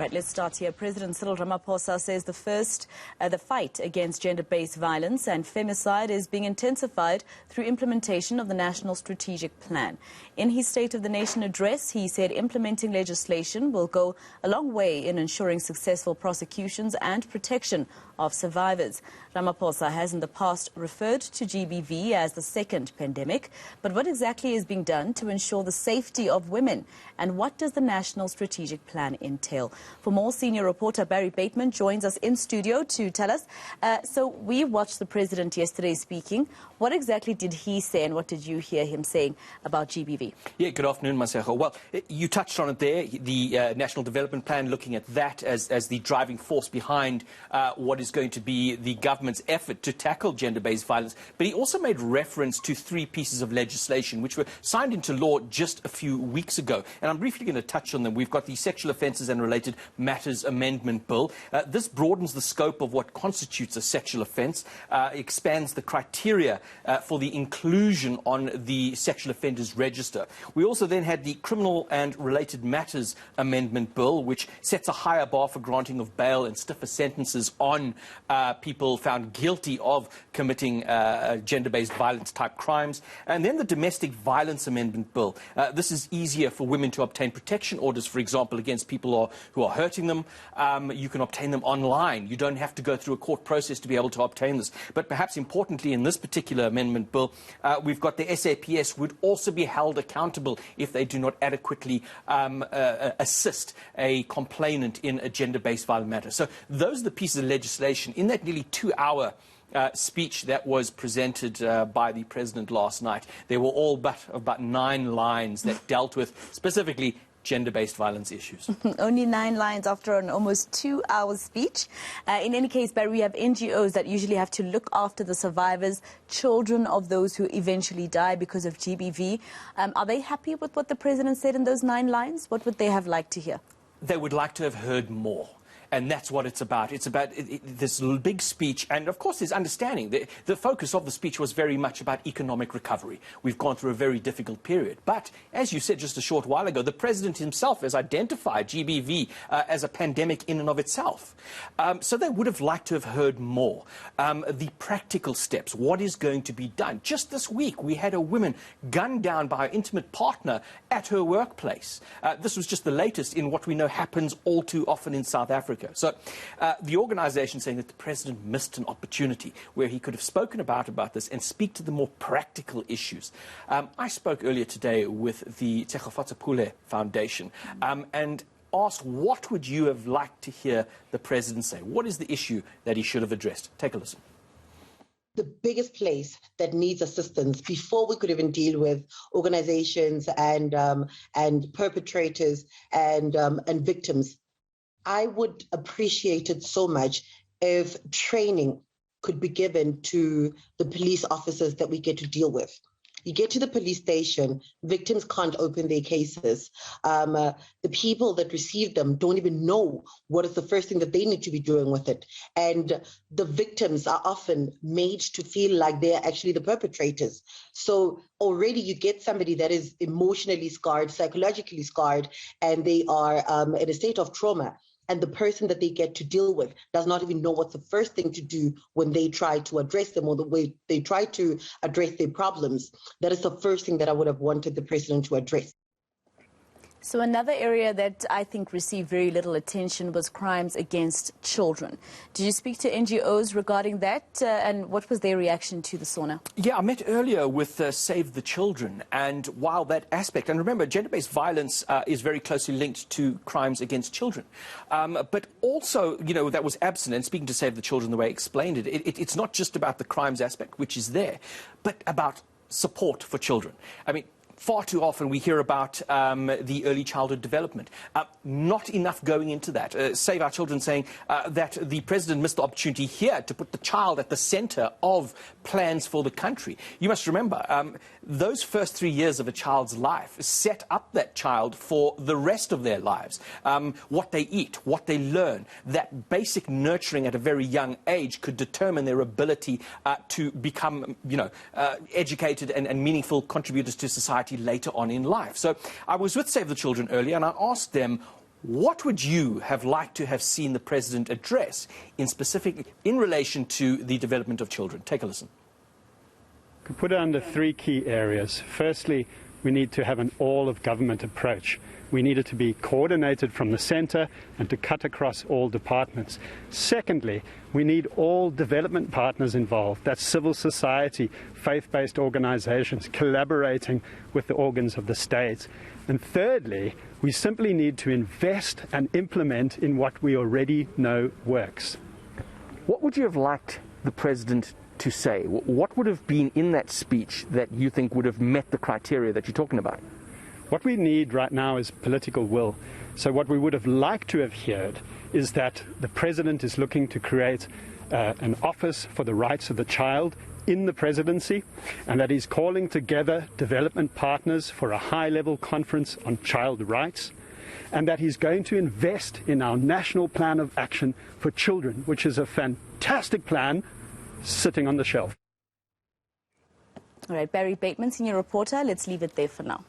Right, let's start here. President Cyril Ramaphosa says the fight against gender-based violence and femicide is being intensified through implementation of the National Strategic Plan. In his State of the Nation address, he said implementing legislation will go a long way in ensuring successful prosecutions and protection of survivors. Ramaphosa has in the past referred to GBV as the second pandemic, but what exactly is being done to ensure the safety of women, and what does the National Strategic Plan entail? For more, senior reporter Barry Bateman joins us in studio to tell us. So we watched the president yesterday speaking. What exactly did he say, and what did you hear him saying about GBV? Yeah, good afternoon, Masego. Well, you touched on it there, the National Development Plan, looking at that as the driving force behind what is going to be the government's effort to tackle gender-based violence. But he also made reference to 3 pieces of legislation which were signed into law just a few weeks ago. And I'm briefly going to touch on them. We've got the Sexual Offences and Related Matters Amendment Bill. This broadens the scope of what constitutes a sexual offence, expands the criteria for the inclusion on the Sexual Offenders Register. We also then had the Criminal and Related Matters Amendment Bill, which sets a higher bar for granting of bail and stiffer sentences on people found guilty of committing gender-based violence type crimes. And then the Domestic Violence Amendment Bill. This is easier for women to obtain protection orders, for example, against people who are hurting them. You can obtain them online. You don't have to go through a court process to be able to obtain this. But perhaps importantly, in this particular amendment bill, we've got the SAPS would also be held accountable if they do not adequately assist a complainant in a gender-based violence matter. So those are the pieces of legislation in that nearly 2-hour speech that was presented by the president last night. There were all but about 9 lines that dealt with specifically gender-based violence issues. Only 9 lines after an almost 2-hour speech. In any case, Barry, we have NGOs that usually have to look after the survivors, children of those who eventually die because of GBV. Are they happy with what the president said in those 9 lines? What would they have liked to hear? They would like to have heard more. And that's what it's about. It's about this big speech. And, of course, there's understanding. The focus of the speech was very much about economic recovery. We've gone through a very difficult period. But, as you said just a short while ago, the president himself has identified GBV as a pandemic in and of itself. So they would have liked to have heard more. The practical steps, what is going to be done. Just this week, we had a woman gunned down by her intimate partner at her workplace. This was just the latest in what we know happens all too often in South Africa. So the organisation saying that the president missed an opportunity where he could have spoken about this and speak to the more practical issues. I spoke earlier today with the Pule Foundation and asked what would you have liked to hear the president say? What is the issue that he should have addressed? Take a listen. The biggest place that needs assistance before we could even deal with organizations and perpetrators and victims. I would appreciate it so much if training could be given to the police officers that we get to deal with. You get to the police station, victims can't open their cases. The people that receive them don't even know what is the first thing that they need to be doing with it. And the victims are often made to feel like they're actually the perpetrators. So already you get somebody that is emotionally scarred, psychologically scarred, and they are in a state of trauma. And the person that they get to deal with does not even know what's the first thing to do when they try to address them or the way they try to address their problems. That is the first thing that I would have wanted the president to address. So another area that I think received very little attention was crimes against children. Did you speak to NGOs regarding that, and what was their reaction to the SONA? Yeah, I met earlier with Save the Children, and while that aspect, and remember, gender-based violence is very closely linked to crimes against children, but also, you know, that was absent, and speaking to Save the Children, the way I explained it, it's not just about the crimes aspect, which is there, but about support for children. I mean, far too often we hear about the early childhood development. Not enough going into that. Save Our Children saying that the president missed the opportunity here to put the child at the centre of plans for the country. You must remember, those first 3 years of a child's life set up that child for the rest of their lives. What they eat, what they learn, that basic nurturing at a very young age could determine their ability to become, you know, educated and meaningful contributors to society later on in life. So I was with Save the Children earlier and I asked them, What would you have liked to have seen the President address in relation to the development of children? Take a listen. Could put it under three key areas. Firstly, we need to have an all-of-government approach. We need it to be coordinated from the centre and to cut across all departments. Secondly, we need all development partners involved. That's civil society, faith-based organisations, collaborating with the organs of the state. And thirdly, we simply need to invest and implement in what we already know works. What would you have liked the President to say? What would have been in that speech that you think would have met the criteria that you're talking about? What we need right now is political will. So what we would have liked to have heard is that the President is looking to create an office for the rights of the child in the presidency, and that he's calling together development partners for a high-level conference on child rights, and that he's going to invest in our national plan of action for children, which is a fantastic plan sitting on the shelf. All right, Barry Bateman, senior reporter. Let's leave it there for now.